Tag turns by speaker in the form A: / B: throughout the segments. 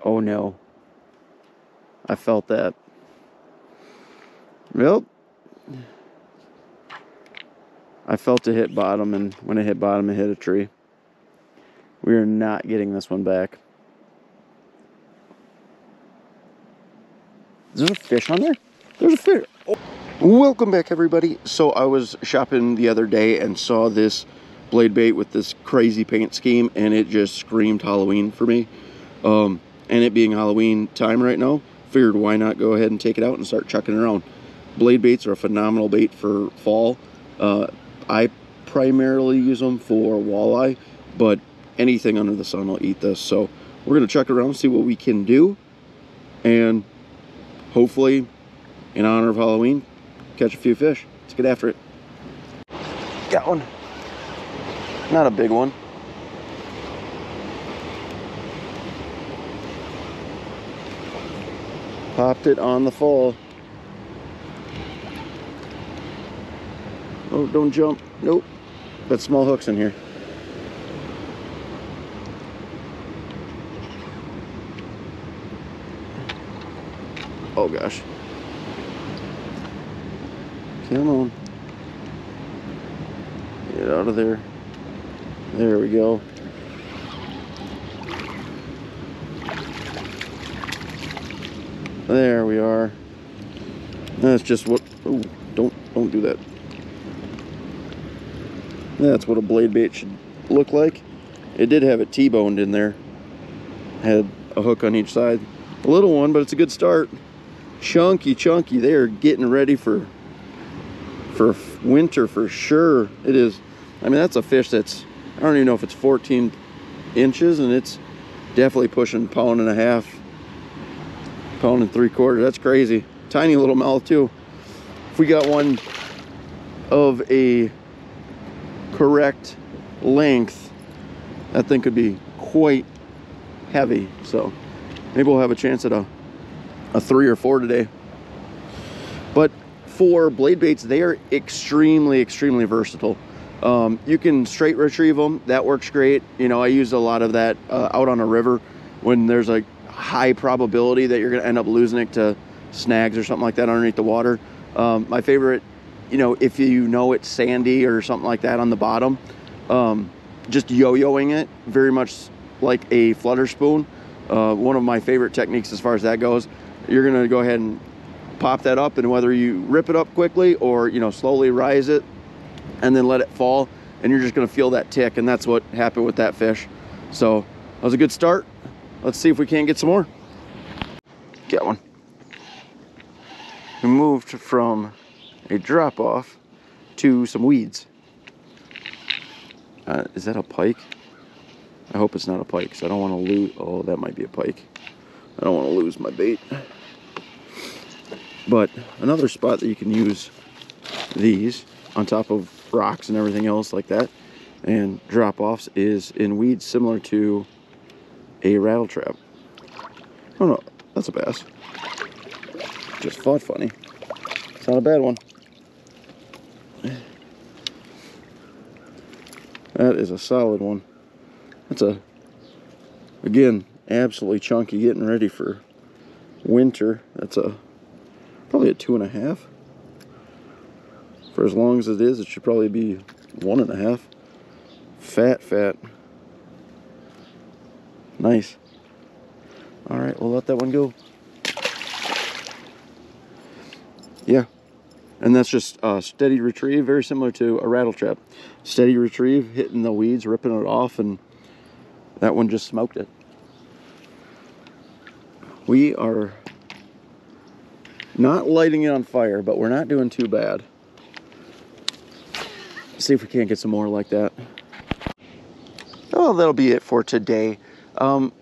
A: Oh no. I felt that. Yep. I felt it hit bottom, and when it hit bottom, it hit a tree. We are not getting this one back. Is there a fish on there? There's a fish. Oh. Welcome back, everybody. So I was shopping the other day and saw this blade bait with this crazy paint scheme, and it just screamed Halloween for me. And it being Halloween time right now, figured why not go ahead and take it out and start chucking it around. Blade baits are a phenomenal bait for fall. I primarily use them for walleye, but anything under the sun will eat this. So we're going to chuck it around, see what we can do, and hopefully, in honor of Halloween, catch a few fish. Let's get after it. Got one. Not a big one. Popped it on the fall. Oh, don't jump. Nope. Got small hooks in here. Oh gosh. Come on. Get out of there. There we go. There we are. That's just what... Oh, don't do that. That's what a blade bait should look like. It did have it T-boned in there. Had a hook on each side. A little one, but it's a good start. Chunky. They are getting ready for winter for sure. It is. I mean, that's a fish that's, I don't even know if it's 14 inches, and it's definitely pushing pound and a half, pound and 3/4. That's crazy. Tiny little mouth too. If we got one of a correct length, that thing could be quite heavy. So maybe we'll have a chance at a 3 or 4 today. But for blade baits, they are extremely versatile. You can straight retrieve them. That works great. You know, I use a lot of that out on a river when there's a high probability that you're going to end up losing it to snags or something like that underneath the water. My favorite, you know, if you know it's sandy or something like that on the bottom, just yo-yoing it, very much like a flutter spoon. One of my favorite techniques as far as that goes. You're going to go ahead and pop that up, and whether you rip it up quickly or, you know, slowly rise it and then let it fall, and you're just going to feel that tick, and that's what happened with that fish. So that was a good start. Let's see if we can't get some more. Get one. We moved from a drop off to some weeds. Is that a pike? I hope it's not a pike, because I don't want to lose. Oh, that might be a pike. I don't want to lose my bait. But another spot that you can use these on top of rocks and everything else like that and drop offs is in weeds similar to a rattle trap. Oh no, that's a bass. Just fought funny. It's not a bad one. That is a solid one. That's a, again, absolutely chunky, getting ready for winter. That's a probably a 2.5. For as long as it is, it should probably be 1.5. Fat. Nice. All right, we'll let that one go. Yeah, and that's just a steady retrieve, very similar to a rattle trap. Steady retrieve, hitting the weeds, ripping it off, and that one just smoked it. We are not lighting it on fire, but we're not doing too bad. See if we can't get some more like that. Oh, that'll be it for today.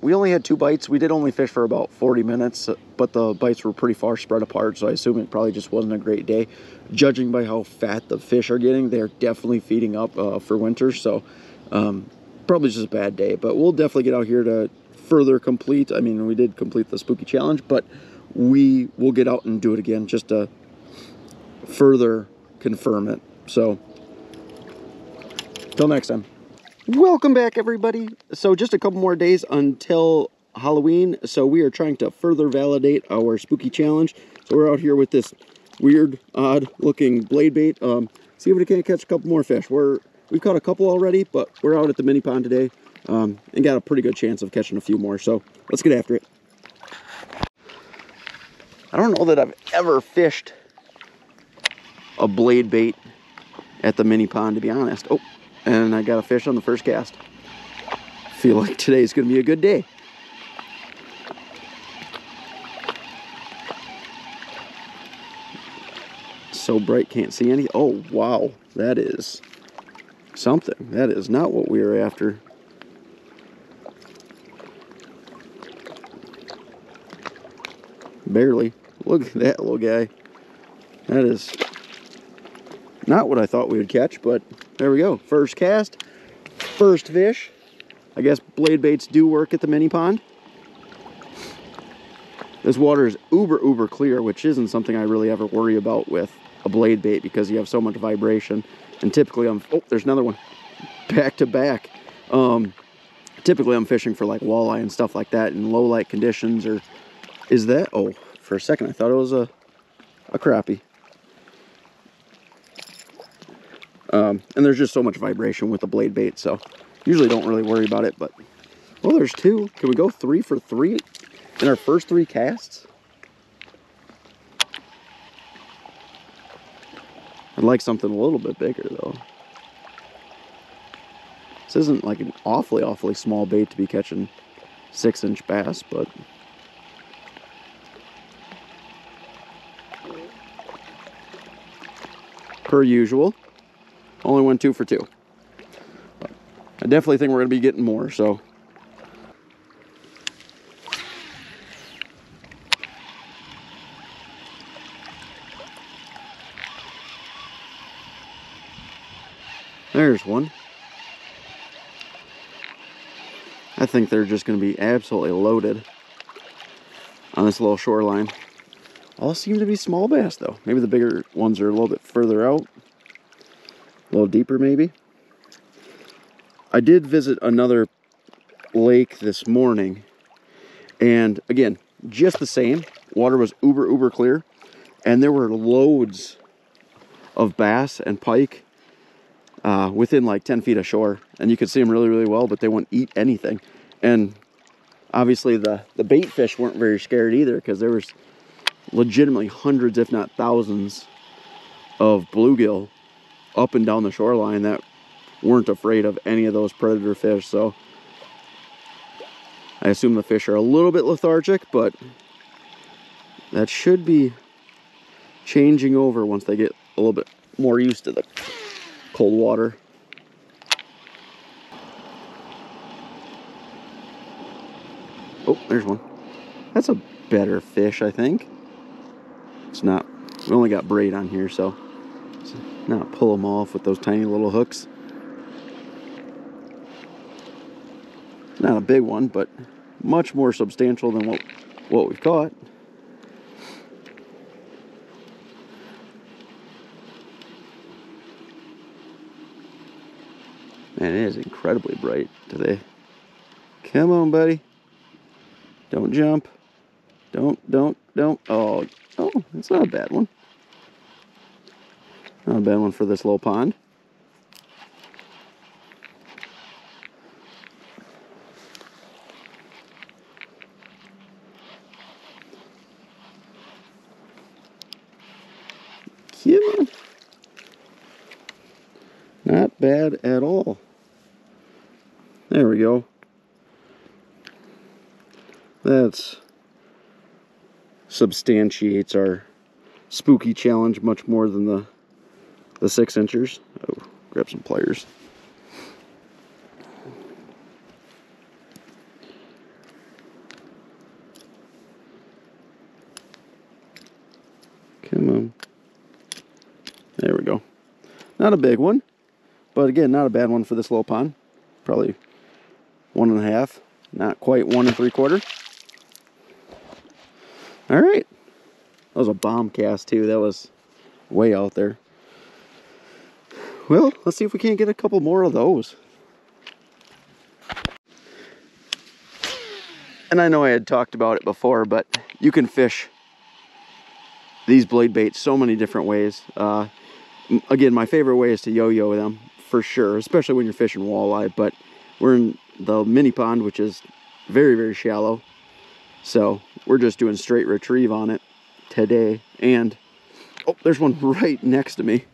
A: We only had 2 bites. We did only fish for about 40 minutes, but the bites were pretty far spread apart, so I assume it probably just wasn't a great day. Judging by how fat the fish are getting, they're definitely feeding up for winter, so probably just a bad day. But we'll definitely get out here to further complete. I mean, we did complete the spooky challenge, but we will get out and do it again just to further confirm it. So till next time. Welcome back, everybody. So just a couple more days until Halloween, so we are trying to further validate our spooky challenge. So we're out here with this weird, odd looking blade bait. See if we can't catch a couple more fish. We've caught a couple already, but we're out at the mini pond today and got a pretty good chance of catching a few more. So let's get after it. I don't know that I've ever fished a blade bait at the mini pond, to be honest. Oh, and I got a fish on the first cast. Feel like today's gonna be a good day. So bright, can't see any. Oh wow, that is something. That is not what we were after. Barely. Look at that little guy. That is not what I thought we would catch, but there we go. First cast, first fish. I guess blade baits do work at the mini pond. This water is uber clear, which isn't something I really ever worry about with a blade bait because you have so much vibration. And typically oh, there's another one. Back to back. Typically I'm fishing for like walleye and stuff like that in low light conditions. Or is that, oh, for a second I thought it was a crappie. And there's just so much vibration with the blade bait, so usually don't really worry about it. But well, there's two. Can we go 3 for 3 in our first 3 casts? I'd like something a little bit bigger though. This isn't like an awfully small bait to be catching 6-inch bass, but per usual, only went 2 for 2. I definitely think we're going to be getting more, so. There's one. I think they're just going to be absolutely loaded on this little shoreline. All seem to be small bass though. Maybe the bigger ones are a little bit further out. A little deeper maybe. I did visit another lake this morning, and again, just the same. Water was uber clear, and there were loads of bass and pike within like 10 feet of shore, and you could see them really well, but they wouldn't eat anything. And obviously the bait fish weren't very scared either, because there was legitimately hundreds, if not thousands, of bluegill up and down the shoreline that weren't afraid of any of those predator fish. So I assume the fish are a little bit lethargic, but that should be changing over once they get a little bit more used to the cold water. Oh, there's one. That's a better fish, I think. It's not, we only got braid on here, so not pull them off with those tiny little hooks. Not a big one, but much more substantial than what we've caught. Man, it is incredibly bright today. Come on, buddy. Don't jump. Don't. Oh, it's not a bad one. Not a bad one for this little pond. Come on. Not bad at all. There we go. That's substantiates our spooky challenge much more than the 6-inchers. Oh, grab some pliers. Come on. There we go. Not a big one, but again, not a bad one for this little pond. Probably 1.5, not quite 1 3/4. All right. That was a bomb cast too. That was way out there. Well, let's see if we can't get a couple more of those. And I know I had talked about it before, but you can fish these blade baits so many different ways. Again, my favorite way is to yo-yo them, for sure, especially when you're fishing walleye, but we're in the mini pond, which is very, very shallow. So we're just doing straight retrieve on it today. And, oh, there's one right next to me.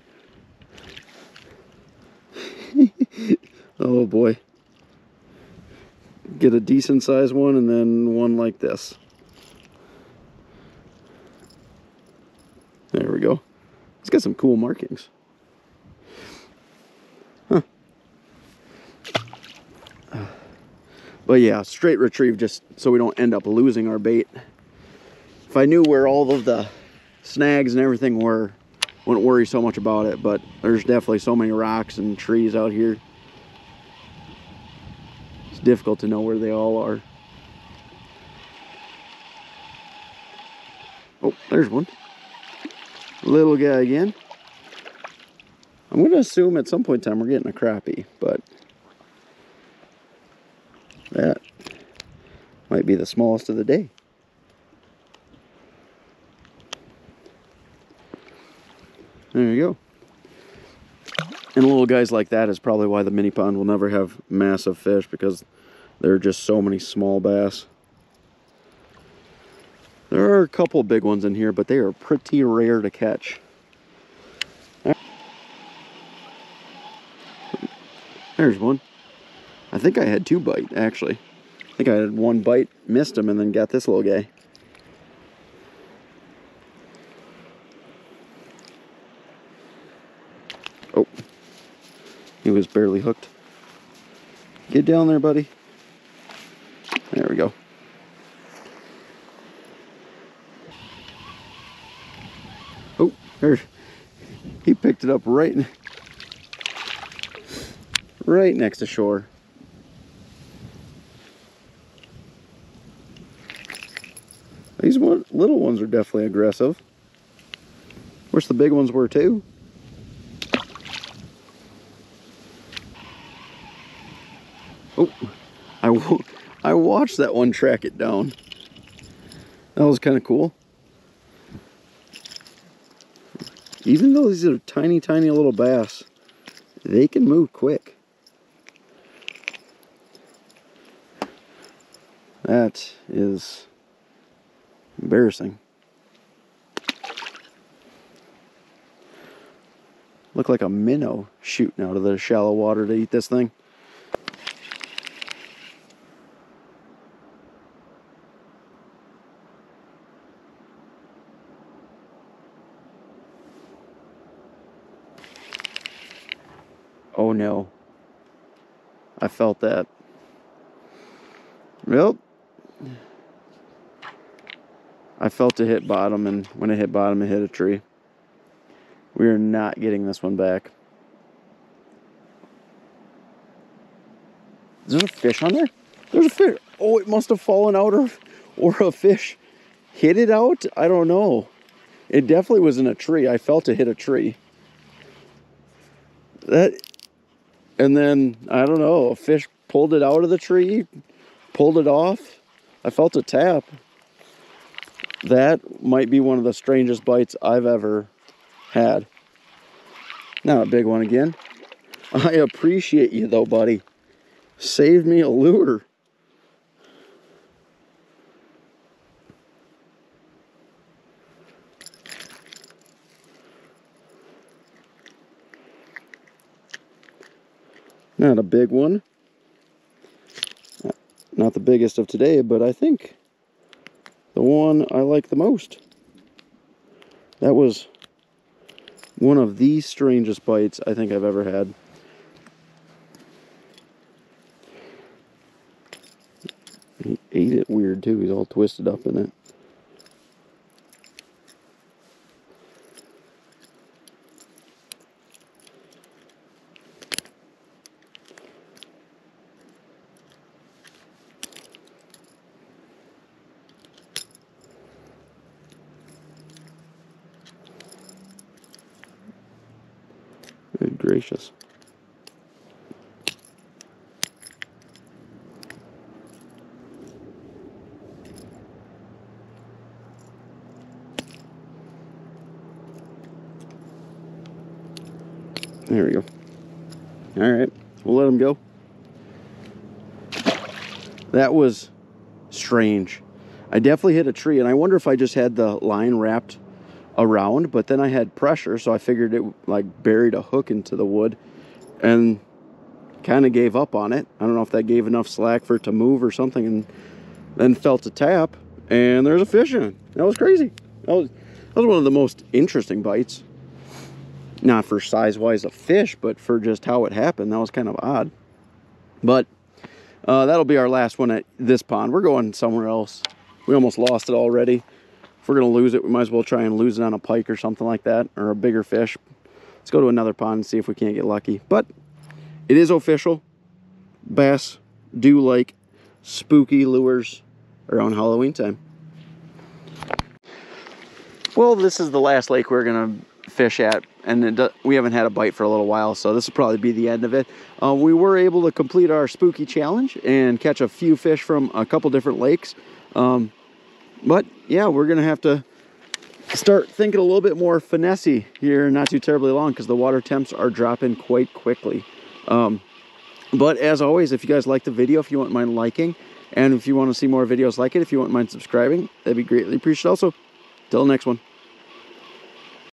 A: Oh boy. Get a decent sized one and then one like this. There we go. It's got some cool markings. Huh. But yeah, straight retrieve just so we don't end up losing our bait. If I knew where all of the snags and everything were, wouldn't worry so much about it, but there's definitely so many rocks and trees out here. It's difficult to know where they all are. Oh, there's one. Little guy again. I'm going to assume at some point in time we're getting a crappie, but that might be the smallest of the day. There you go. And little guys like that is probably why the mini pond will never have massive fish, because there are just so many small bass. There are a couple big ones in here, but they are pretty rare to catch. There's one. I think I had 2 bite, actually. I think I had 1 bite, missed him, and then got this little guy. Oh, he was barely hooked. Get down there, buddy. There we go. Oh, there. He picked it up right next to shore. These little ones are definitely aggressive. Wish the big ones were too. Oh, I watched that one track it down. That was kind of cool. Even though these are tiny, tiny little bass, they can move quick. That is embarrassing. Look like a minnow shooting out of the shallow water to eat this thing. Oh no. I felt that. Yep. I felt it hit bottom, and when it hit bottom, it hit a tree. We are not getting this one back. Is there a fish on there? There's a fish. Oh, it must have fallen out, or a fish hit it out? I don't know. It definitely was in a tree. I felt it hit a tree. And then, I don't know, a fish pulled it out of the tree, pulled it off. I felt a tap. That might be one of the strangest bites I've ever had. Not a big one again. I appreciate you though, buddy. Saved me a lure. Not a big one. Not the biggest of today, but I think the one I like the most. That was one of the strangest bites I think I've ever had. He ate it weird too. He's all twisted up in it. Good gracious. There we go. All right, we'll let him go. That was strange. I definitely hit a tree, and I wonder if I just had the line wrapped around, but then I had pressure, so I figured it like buried a hook into the wood and kind of gave up on it. I don't know if that gave enough slack for it to move or something, and then felt a tap, and there's a fish in it. That was crazy. That was one of the most interesting bites. Not for size-wise of fish, but for just how it happened. That was kind of odd. But that'll be our last one at this pond. We're going somewhere else. We almost lost it already. If we're going to lose it, we might as well try and lose it on a pike or something like that, or a bigger fish. Let's go to another pond and see if we can't get lucky. But it is official. Bass do like spooky lures around Halloween time. Well, this is the last lake we're going to fish at, and we haven't had a bite for a little while, so this will probably be the end of it. We were able to complete our spooky challenge and catch a few fish from a couple different lakes. But yeah, we're gonna have to start thinking a little bit more finessey here not too terribly long, because the water temps are dropping quite quickly. But as always, if you guys like the video, if you wouldn't mind liking, and if you want to see more videos like it, if you wouldn't mind subscribing, that'd be greatly appreciated also. Till the next one.